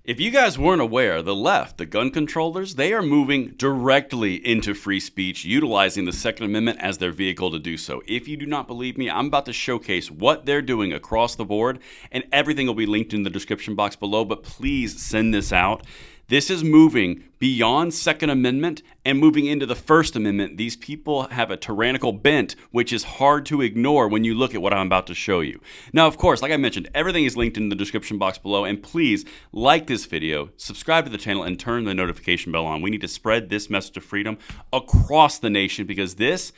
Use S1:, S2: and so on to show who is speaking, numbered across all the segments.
S1: If you guys weren't aware, the left, the gun controllers, they are moving directly into free speech, utilizing the Second Amendment as their vehicle to do so. If you do not believe me, I'm about to showcase what they're doing across the board, and everything will be linked in the description box below, but please send this out. This is moving beyond Second Amendment and moving into the First Amendment. These people have a tyrannical bent, which is hard to ignore when you look at what I'm about to show you. Now, of course, like I mentioned, everything is linked in the description box below, and please like this video, subscribe to the channel, and turn the notification bell on. We need to spread this message of freedom across the nation because this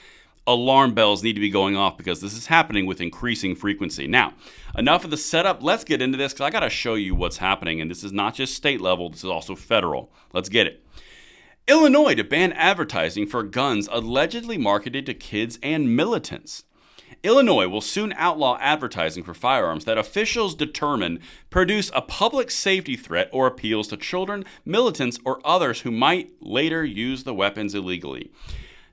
S1: alarm bells need to be going off because this is happening with increasing frequency. Now, enough of the setup. Let's get into this because I got to show you what's happening. And this is not just state level. This is also federal. Let's get it. Illinois to ban advertising for guns allegedly marketed to kids and militants. Illinois will soon outlaw advertising for firearms that officials determine produce a public safety threat or appeals to children, militants, or others who might later use the weapons illegally.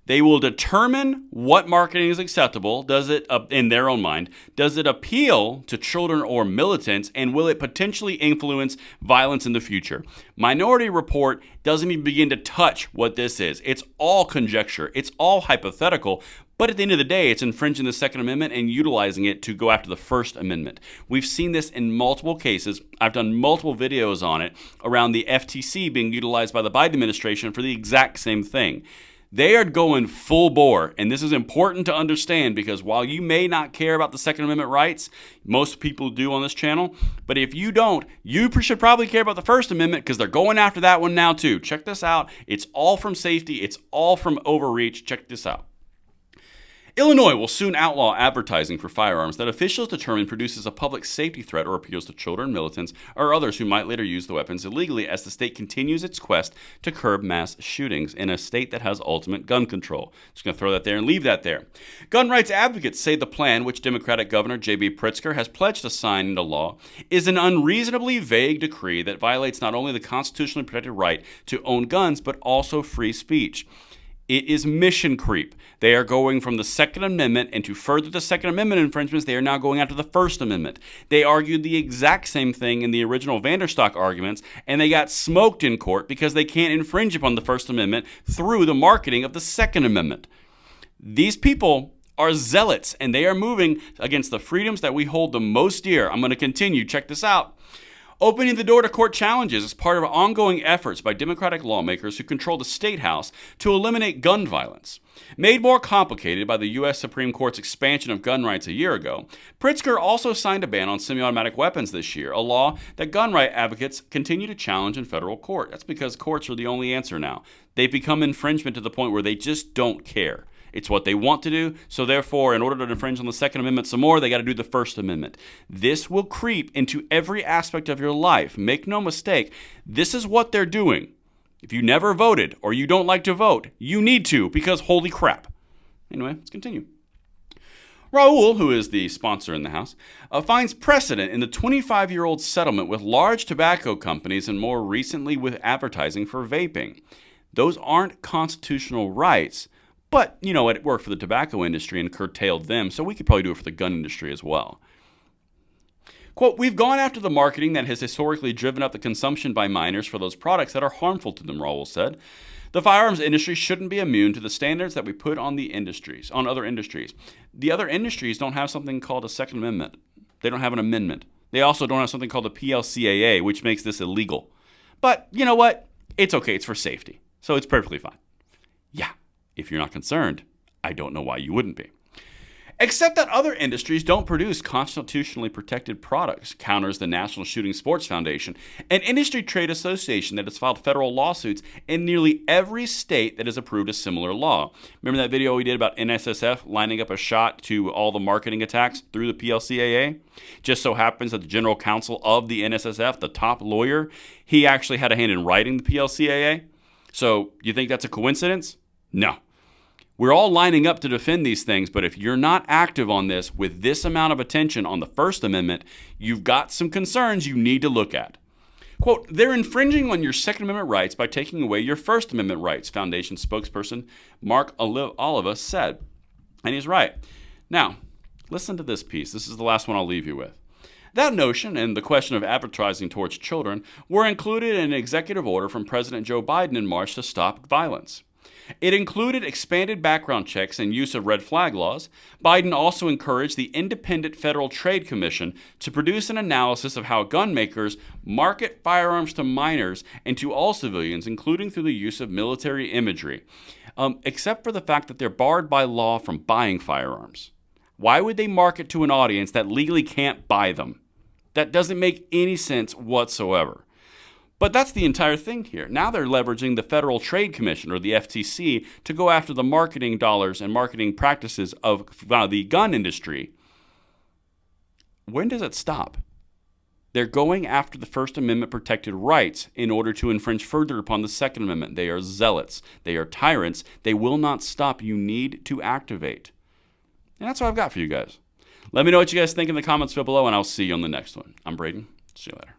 S1: They will determine what marketing is acceptable, does it, in their own mind, does it appeal to children or militants, and will it potentially influence violence in the future? Minority Report doesn't even begin to touch what this is. It's all conjecture. It's all hypothetical. But at the end of the day, it's infringing the Second Amendment and utilizing it to go after the First Amendment. We've seen this in multiple cases. I've done multiple videos on it around the FTC being utilized by the Biden administration for the exact same thing. They are going full bore, and this is important to understand because while you may not care about the Second Amendment rights, most people do on this channel, but if you don't, you should probably care about the First Amendment because they're going after that one now too. Check this out. It's all from safety. It's all from overreach. Check this out. Illinois will soon outlaw advertising for firearms that officials determine produces a public safety threat or appeals to children, militants, or others who might later use the weapons illegally as the state continues its quest to curb mass shootings in a state that has ultimate gun control. Just going to throw that there and leave that there. Gun rights advocates say the plan, which Democratic Governor J.B. Pritzker has pledged to sign into law, is an unreasonably vague decree that violates not only the constitutionally protected right to own guns, but also free speech. It is mission creep. They are going from the Second Amendment, and to further the Second Amendment infringements, they are now going after the First Amendment. They argued the exact same thing in the original Vanderstock arguments, and they got smoked in court because they can't infringe upon the First Amendment through the marketing of the Second Amendment. These people are zealots, and they are moving against the freedoms that we hold the most dear. I'm going to continue. Check this out. Opening the door to court challenges is part of ongoing efforts by Democratic lawmakers who control the state house to eliminate gun violence. Made more complicated by the U.S. Supreme Court's expansion of gun rights a year ago, Pritzker also signed a ban on semi-automatic weapons this year, a law that gun right advocates continue to challenge in federal court. That's because courts are the only answer now. They've become infringement to the point where they just don't care. It's what they want to do, so therefore, in order to infringe on the Second Amendment some more, they got to do the First Amendment. This will creep into every aspect of your life. Make no mistake, this is what they're doing. If you never voted or you don't like to vote, you need to because holy crap. Anyway, let's continue. Raul, who is the sponsor in the House, finds precedent in the 25-year-old settlement with large tobacco companies and more recently with advertising for vaping. Those aren't constitutional rights. But, you know, it worked for the tobacco industry and curtailed them, so we could probably do it for the gun industry as well. Quote, we've gone after the marketing that has historically driven up the consumption by minors for those products that are harmful to them, Raul said. The firearms industry shouldn't be immune to the standards that we put on other industries. The other industries don't have something called a Second Amendment. They don't have an amendment. They also don't have something called the PLCAA, which makes this illegal. But you know what? It's okay. It's for safety. So it's perfectly fine. Yeah. If you're not concerned, I don't know why you wouldn't be. Except that other industries don't produce constitutionally protected products, counters the National Shooting Sports Foundation, an industry trade association that has filed federal lawsuits in nearly every state that has approved a similar law. Remember that video we did about NSSF lining up a shot to all the marketing attacks through the PLCAA? Just so happens that the general counsel of the NSSF, the top lawyer, he actually had a hand in writing the PLCAA. So you think that's a coincidence? No. We're all lining up to defend these things, but if you're not active on this with this amount of attention on the First Amendment, you've got some concerns you need to look at. Quote, they're infringing on your Second Amendment rights by taking away your First Amendment rights, Foundation spokesperson Mark Oliva said. And he's right. Now, listen to this piece. This is the last one I'll leave you with. That notion and the question of advertising towards children were included in an executive order from President Joe Biden in March to stop violence. It included expanded background checks and use of red flag laws. Biden also encouraged the Independent Federal Trade Commission to produce an analysis of how gun makers market firearms to minors and to all civilians, including through the use of military imagery, except for the fact that they're barred by law from buying firearms. Why would they market to an audience that legally can't buy them? That doesn't make any sense whatsoever. But that's the entire thing here. Now they're leveraging the Federal Trade Commission, or the FTC, to go after the marketing dollars and marketing practices of the gun industry. When does it stop? They're going after the First Amendment protected rights in order to infringe further upon the Second Amendment. They are zealots. They are tyrants. They will not stop. You need to activate. And that's what I've got for you guys. Let me know what you guys think in the comments below, and I'll see you on the next one. I'm Braden. See you later.